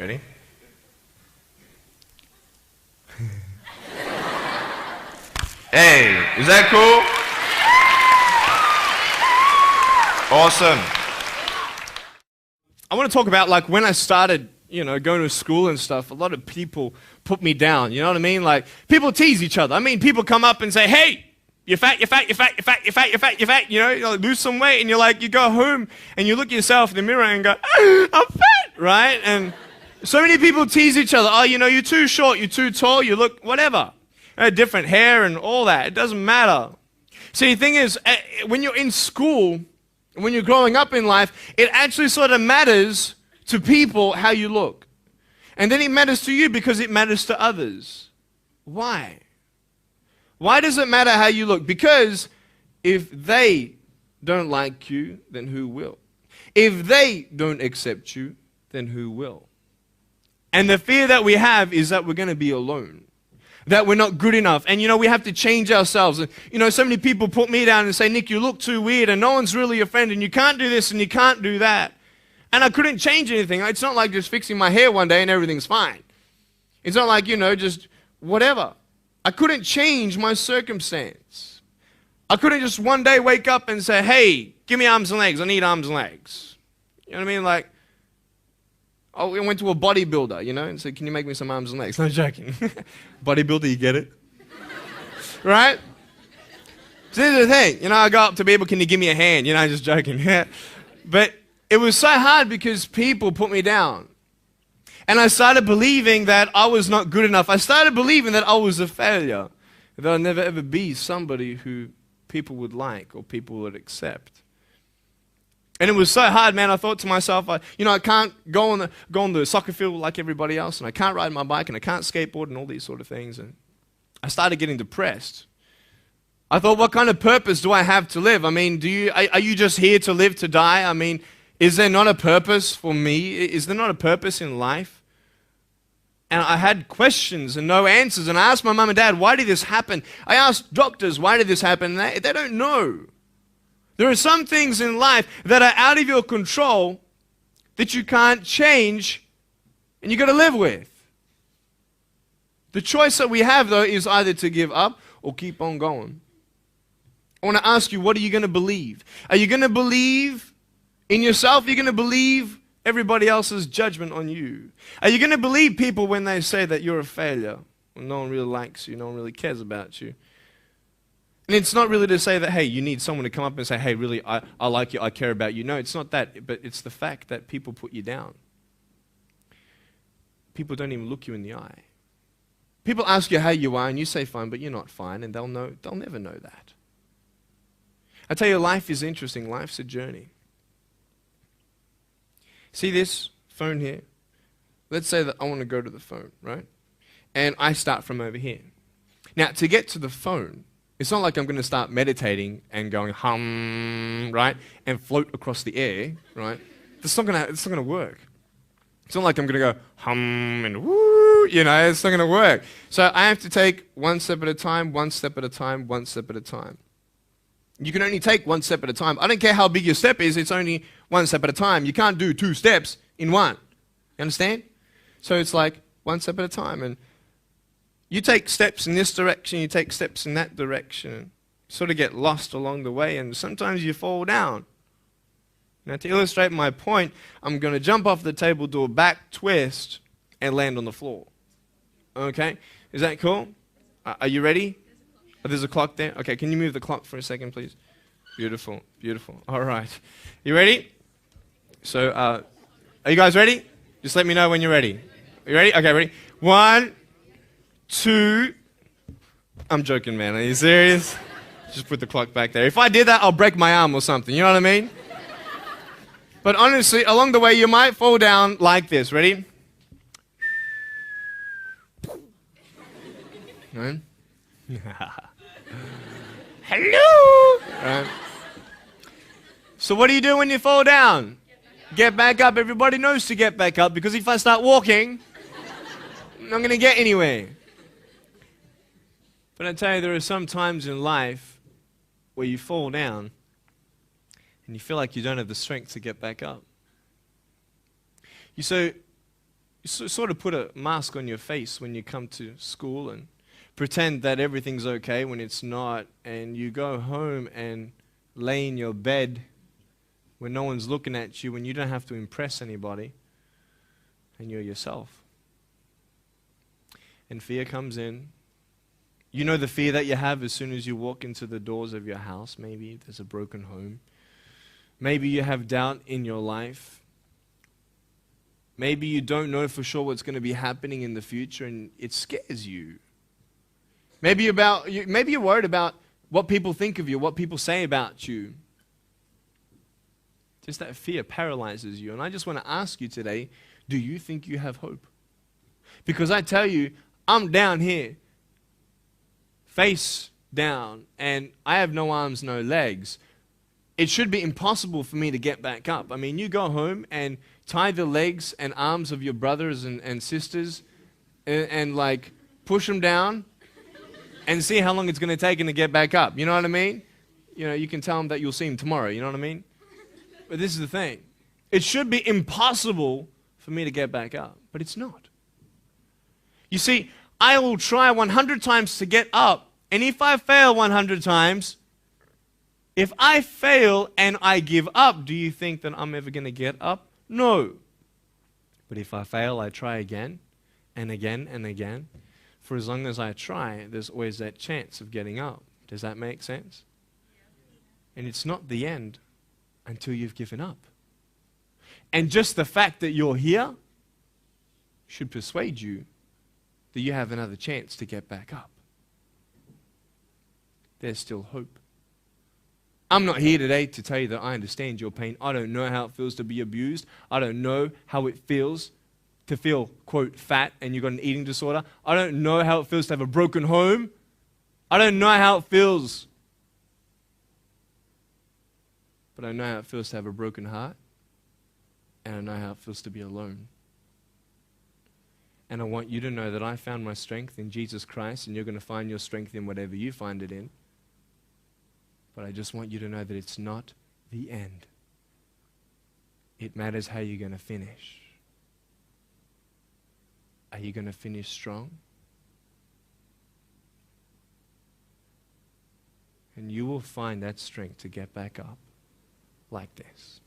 Ready? Hey, is that cool? Awesome. I want to talk about like when I started, going to school and stuff, a lot of people put me down, you know what I mean? Like people tease each other. I mean, people come up and say, hey, you're fat, you're fat, you're fat, you're fat, you're fat, you're fat, you're fat, you like, lose some weight, and you go home and you look at yourself in the mirror and go, I'm fat, right? And so many people tease each other. Oh, you're too short, you're too tall, you look whatever. Different hair and all that. It doesn't matter. See, the thing is, when you're in school, when you're growing up in life, it actually sort of matters to people how you look. And then it matters to you because it matters to others. Why? Why does it matter how you look? Because if they don't like you, then who will? If they don't accept you, then who will? And the fear that we have is that we're going to be alone. That we're not good enough. And we have to change ourselves. And so many people put me down and say, Nick, you look too weird and no one's really your friend and you can't do this and you can't do that. And I couldn't change anything. It's not like just fixing my hair one day and everything's fine. It's not like, just whatever. I couldn't change my circumstance. I couldn't just one day wake up and say, hey, give me arms and legs. I need arms and legs. You know what I mean? Like, I went to a bodybuilder, and said, can you make me some arms and legs? No joking. Bodybuilder, you get it? Right? So here's the thing. I go up to people, can you give me a hand? Just joking. But it was so hard because people put me down. And I started believing that I was not good enough. I started believing that I was a failure. That I'd never ever be somebody who people would like or people would accept. And it was so hard, man. I thought to myself, I can't go on the soccer field like everybody else, and I can't ride my bike, and I can't skateboard, and all these sort of things. And I started getting depressed. I thought, what kind of purpose do I have to live? I mean, are you just here to live to die? I mean, is there not a purpose for me? Is there not a purpose in life? And I had questions and no answers. And I asked my mum and dad, why did this happen? I asked doctors, why did this happen? And they don't know. There are some things in life that are out of your control that you can't change and you got to live with. The choice that we have, though, is either to give up or keep on going. I want to ask you, what are you going to believe? Are you going to believe in yourself? Are you going to believe everybody else's judgment on you? Are you going to believe people when they say that you're a failure, when no one really likes you, no one really cares about you? And it's not really to say that, hey, you need someone to come up and say, hey, really, I like you, I care about you. No, it's not that, but it's the fact that people put you down. People don't even look you in the eye. People ask you how you are, and you say fine, but you're not fine, and they'll never know that. I tell you, life is interesting. Life's a journey. See this phone here? Let's say that I want to go to the phone, right? And I start from over here. Now, to get to the phone, it's not like I'm going to start meditating and going hum, right? And float across the air, right? It's not going to work. It's not like I'm going to go hum and woo, it's not going to work. So I have to take one step at a time, one step at a time, one step at a time. You can only take one step at a time. I don't care how big your step is, it's only one step at a time. You can't do two steps in one. You understand? So it's like one step at a time. And you take steps in this direction, you take steps in that direction. Sort of get lost along the way, and sometimes you fall down. Now, to illustrate my point, I'm going to jump off the table, do a back twist, and land on the floor. Okay? Is that cool? Are you ready? Oh, there's a clock there? Okay, can you move the clock for a second, please? Beautiful, beautiful. All right. You ready? So, are you guys ready? Just let me know when you're ready. Are you ready? Okay, ready? 1, 2. I'm joking, man. Are you serious? Just put the clock back there. If I did that, I'll break my arm or something. You know what I mean? But honestly, along the way, you might fall down like this. Ready? Right? Hello! Right. So what do you do when you fall down? Get back up. Everybody knows to get back up, because if I start walking, I'm not going to get anywhere. But I tell you, there are some times in life where you fall down and you feel like you don't have the strength to get back up. So sort of put a mask on your face when you come to school and pretend that everything's okay when it's not, and you go home and lay in your bed when no one's looking at you, when you don't have to impress anybody, and you're yourself. And fear comes in. You know the fear that you have as soon as you walk into the doors of your house. Maybe there's a broken home. Maybe you have doubt in your life. Maybe you don't know for sure what's going to be happening in the future, and it scares you. Maybe you're worried about what people think of you, what people say about you. Just that fear paralyzes you. And I just want to ask you today, do you think you have hope? Because I tell you, I'm down here, face down, and I have no arms, no legs. It should be impossible for me to get back up. I mean, you go home and tie the legs and arms of your brothers and sisters and like push them down and see how long it's going to take them to get back up. You know what I mean? You know, you can tell them that you'll see them tomorrow. You know what I mean? But this is the thing. It should be impossible for me to get back up, but it's not. You see, I will try 100 times to get up, and if I fail 100 times, if I fail and I give up, do you think that I'm ever going to get up? No. But if I fail, I try again and again and again. For as long as I try, there's always that chance of getting up. Does that make sense? And it's not the end until you've given up. And just the fact that you're here should persuade you that you have another chance to get back up. There's still hope. I'm not here today to tell you that I understand your pain. I don't know how it feels to be abused. I don't know how it feels to feel, quote, fat and you've got an eating disorder. I don't know how it feels to have a broken home. I don't know how it feels. But I know how it feels to have a broken heart. And I know how it feels to be alone. And I want you to know that I found my strength in Jesus Christ, and you're going to find your strength in whatever you find it in. But I just want you to know that it's not the end. It matters how you're going to finish. Are you going to finish strong? And you will find that strength to get back up like this.